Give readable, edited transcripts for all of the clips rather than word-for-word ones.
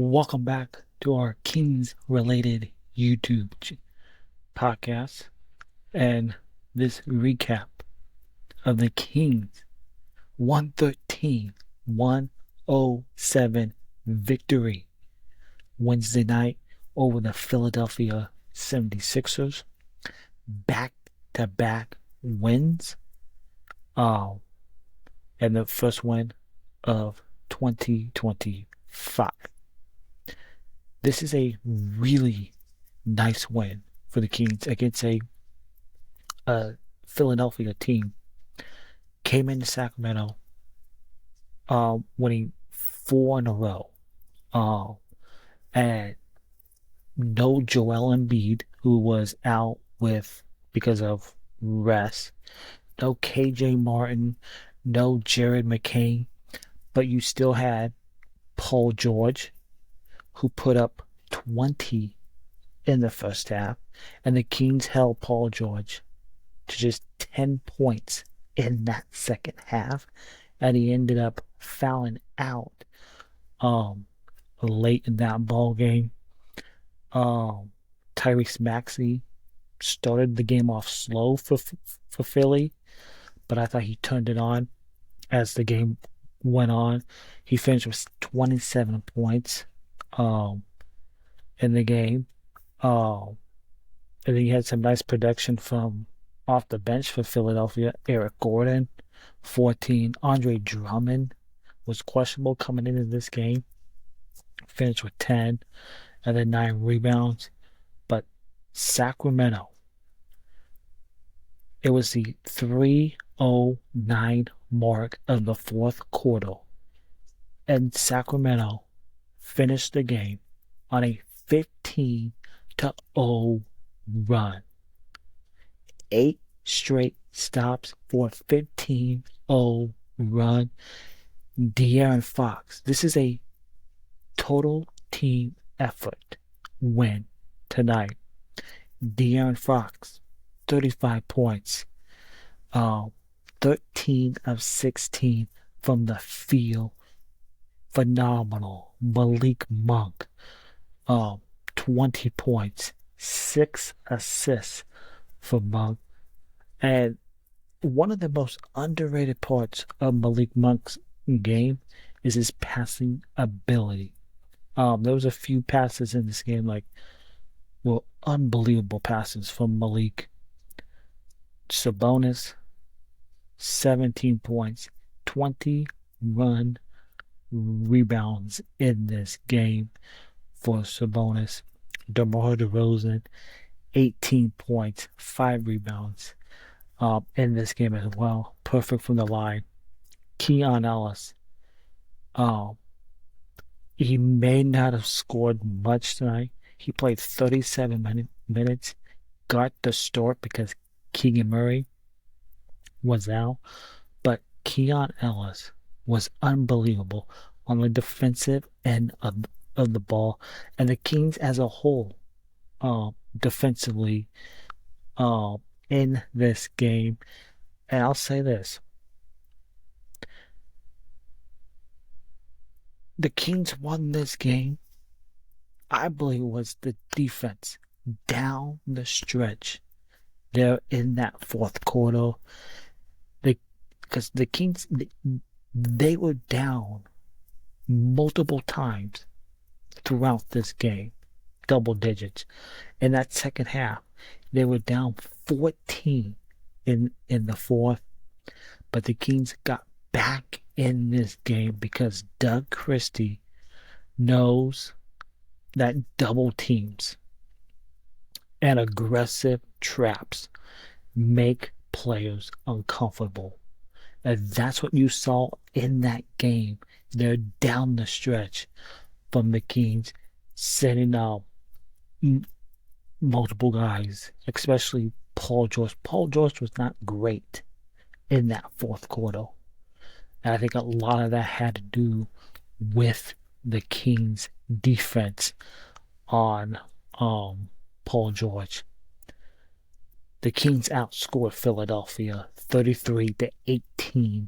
Welcome back to our Kings related YouTube podcast and this recap of the Kings 113-107 victory Wednesday night over the Philadelphia 76ers. Back to back wins. And the first win of 2025. This is a really nice win for the Kings against a Philadelphia team. Came into Sacramento, winning 4 in a row, and no Joel Embiid, who was out because of rest. No KJ Martin, no Jared McCain, but you still had Paul George, who put up 20 in the first half, and the Kings held Paul George to just 10 points in that second half, and he ended up fouling out late in that ball game. Tyrese Maxey started the game off slow for Philly, but I thought he turned it on as the game went on. He finished with 27 points in the game. And then he had some nice production from off the bench for Philadelphia. Eric Gordon, 14. Andre Drummond was questionable coming into this game. Finished with 10 and then 9 rebounds. But Sacramento, it was the 3:09 mark of the fourth quarter. And Sacramento finished the game on a 15-0 run. 8 straight stops for a 15-0 run. De'Aaron Fox. This is a total team effort win tonight. De'Aaron Fox, 35 points. 13 of 16 from the field. Phenomenal. Malik Monk, 20 points, 6 assists for Monk. And one of the most underrated parts of Malik Monk's game is his passing ability. There was a few passes in this game were unbelievable passes from Malik. Sabonis, 17 points, 21 rebounds in this game for Sabonis. DeMar DeRozan, 18 points, 5 rebounds in this game as well. Perfect from the line. Keon Ellis, he may not have scored much tonight. He played 37 minutes, got the start because Keegan Murray was out, but Keon Ellis was unbelievable on the defensive end of the ball, and the Kings as a whole, defensively, in this game. And I'll say this: the Kings won this game. I believe it was the defense down the stretch there in that fourth quarter. Because the Kings, they were down multiple times throughout this game, double digits. In that second half, they were down 14 in the fourth, but the Kings got back in this game because Doug Christie knows that double teams and aggressive traps make players uncomfortable. And that's what you saw in that game. They're down the stretch from the Kings, sending out multiple guys, especially Paul George. Paul George was not great in that fourth quarter. And I think a lot of that had to do with the Kings' defense on Paul George. The Kings outscored Philadelphia 33-18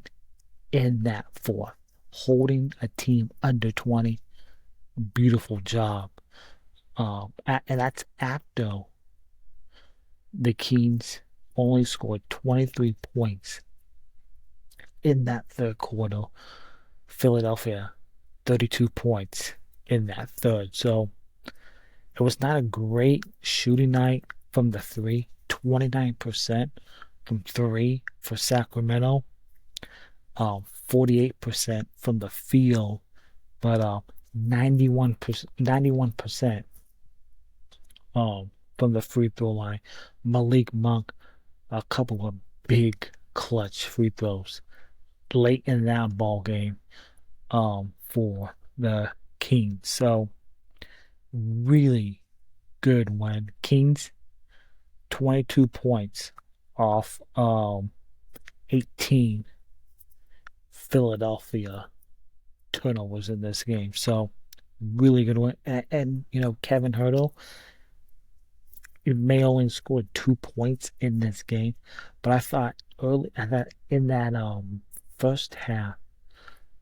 in that fourth, holding a team under 20. beautiful job. And that's after the Kings only scored 23 points in that third quarter. Philadelphia, 32 points in that third. So it was not a great shooting night from the three. 29% from three for Sacramento. 48% from the field, but 91% from the free throw line. Malik Monk, a couple of big clutch free throws late in that ball game for the Kings. So really good win. Kings 22 points off 18 Philadelphia turnovers in this game. So really good win. And you know, Kevin Hurdle, he may only scored 2 points in this game, but I thought in that first half,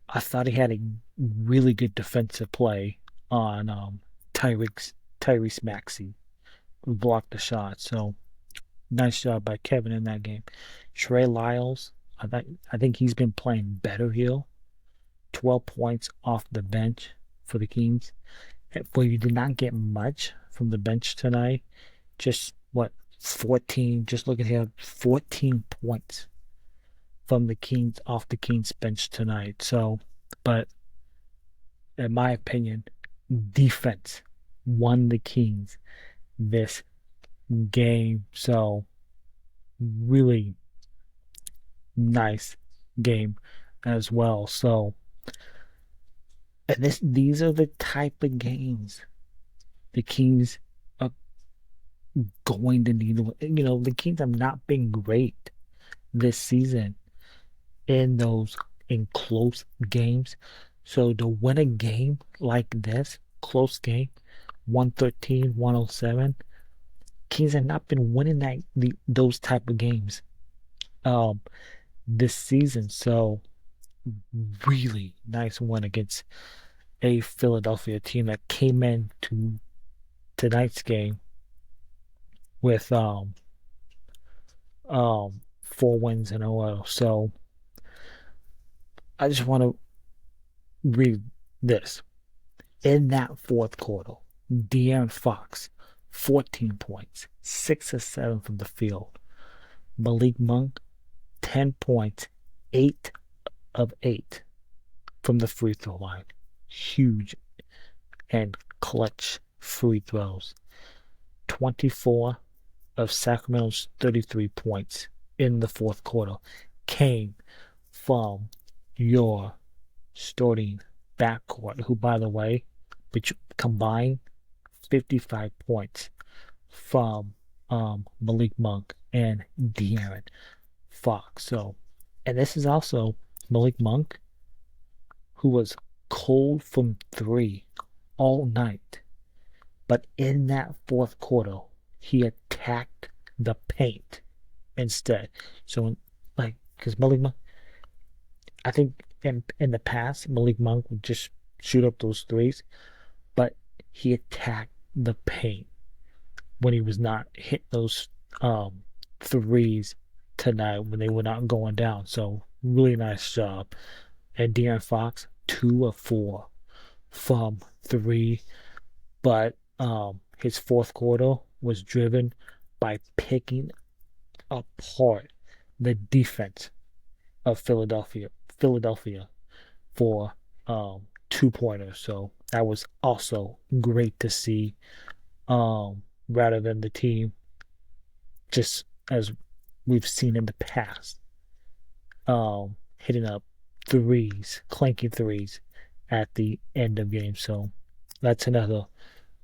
I thought he had a really good defensive play on Tyrese Maxey, who blocked the shot. So nice job by Kevin in that game. Trey Lyles, I think he's been playing better here. 12 points off the bench for the Kings. Well, you did not get much from the bench tonight. Just what, 14, just looking here, 14 points from the Kings off the Kings bench tonight. So, but in my opinion, defense won the Kings this game. So, really nice game as well. So, and these are the type of games the Kings are going to need. You know, the Kings have not been great this season in close games. So to win a game like this, close game, 113, 107, Kings have not been winning those type of games um this season. So really nice win against a Philadelphia team that came in to tonight's game with 4 wins in a row. So I just want to read this. In that fourth quarter, De'Aaron Fox, 14 points, 6 of 7 from the field. Malik Monk, 10 points, 8 of 8 from the free throw line. Huge and clutch free throws. 24 of Sacramento's 33 points in the fourth quarter came from your starting backcourt, who, by the way, combined 55 points from Malik Monk and De'Aaron Fox. So, and this is also Malik Monk, who was cold from three all night. But in that fourth quarter, he attacked the paint instead. So, like, because Malik Monk, I think in the past, Malik Monk would just shoot up those threes, but he attacked the paint when he was not hitting those threes tonight when they were not going down. So really nice job. And De'Aaron Fox, 2 of 4 from three, but his fourth quarter was driven by picking apart the defense of Philadelphia for 2-pointers. So that was also great to see. Rather than the team, just as we've seen in the past, hitting up threes, clanking threes at the end of games. So that's another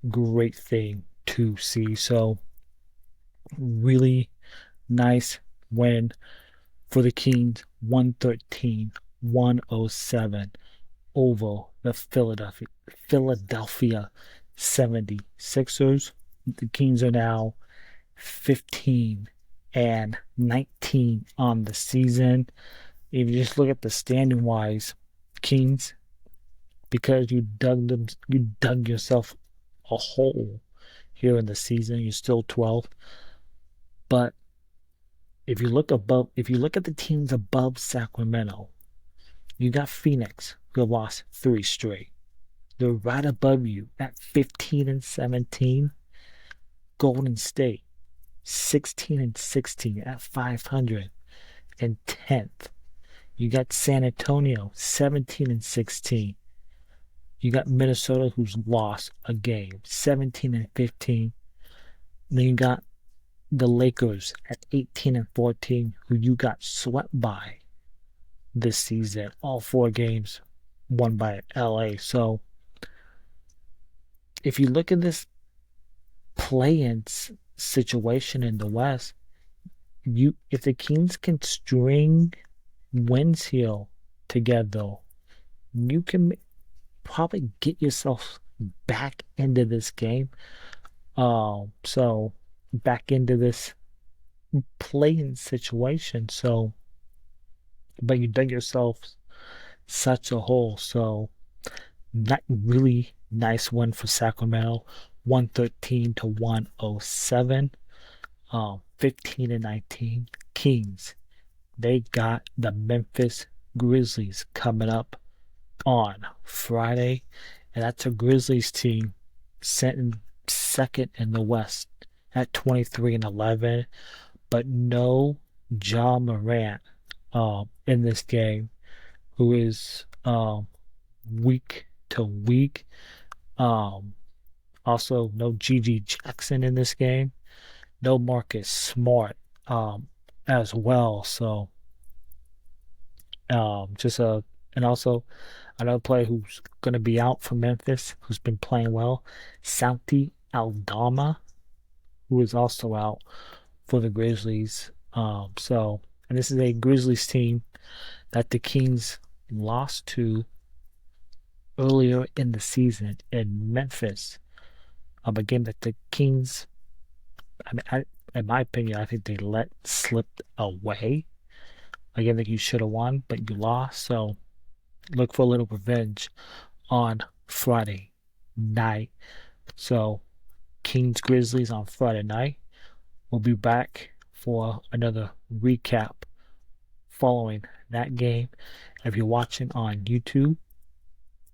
great thing to see. So really nice win for the Kings, 113-107 over the Philadelphia 76ers. The Kings are now 15-19 on the season. If you just look at the standing wise, Kings because you dug yourself a hole here in the season. You're still 12th, but if you look at the teams above Sacramento, you got Phoenix, who have lost three straight. They're right above you at 15 and 17. Golden State, 16 and 16 at 500 and 10th. You got San Antonio, 17 and 16. You got Minnesota, who's lost a game, 17 and 15. Then you got the Lakers at 18 and 14, who you got swept by this season. All four games won by LA. So if you look at this play-in situation in the West, if the Kings can string wins here together, you can probably get yourself back into this game. So back into this play-in situation. So, but you dug yourself such a hole. So that really nice win for Sacramento, 113 to 107. 15 and 19 Kings. They got the Memphis Grizzlies coming up on Friday, and that's a Grizzlies team sitting second in the West at 23 and 11, but no Ja Morant in this game, who is week to week. Also, no Gigi Jackson in this game. No Marcus Smart as well. So just and also another player who's going to be out for Memphis, who's been playing well, Santi Aldama, who is also out for the Grizzlies. And this is a Grizzlies team that the Kings lost to earlier in the season in Memphis. A game that the Kings, in my opinion, I think they let slip away. A game that you should have won, but you lost. So look for a little revenge on Friday night. So Kings Grizzlies on Friday night. We'll be back for another recap following that game. If you're watching on YouTube,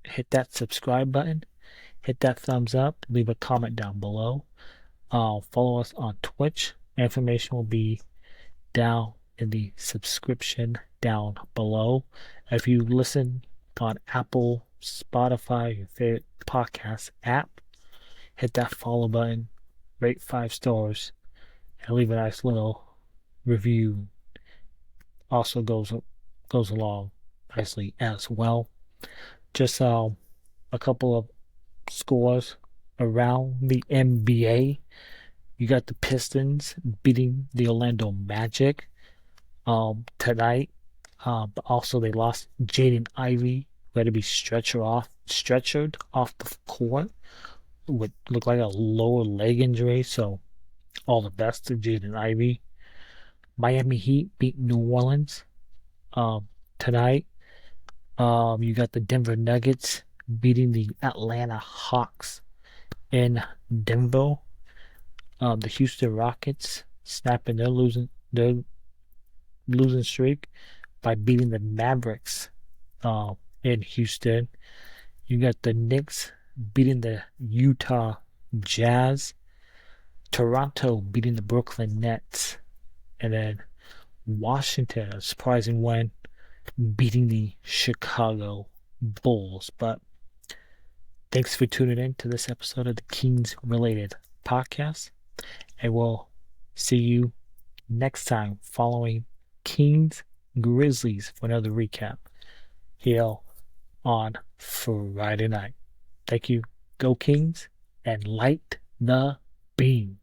hit that subscribe button, hit that thumbs up, leave a comment down below. Follow us on Twitch. Information will be down in the subscription down below. If you listen on Apple, Spotify, your favorite podcast app, hit that follow button, rate 5 stars, and leave a nice little review. Also goes along nicely as well. Just a couple of scores around the NBA. You got the Pistons beating the Orlando Magic tonight. But also they lost Jaden Ivey, who had to be stretchered off the court with look like a lower leg injury. So all the best to Jaden Ivey. Miami Heat beat New Orleans tonight. You got the Denver Nuggets beating the Atlanta Hawks in Denver. The Houston Rockets snapping their losing streak by beating the Mavericks in Houston. You got the Knicks beating the Utah Jazz. Toronto beating the Brooklyn Nets. And then Washington, a surprising win, beating the Chicago Bulls. But thanks for tuning in to this episode of the Kings Related Podcast. And we'll see you next time following Kings Grizzlies for another recap here on Friday night. Thank you. Go Kings and light the beam.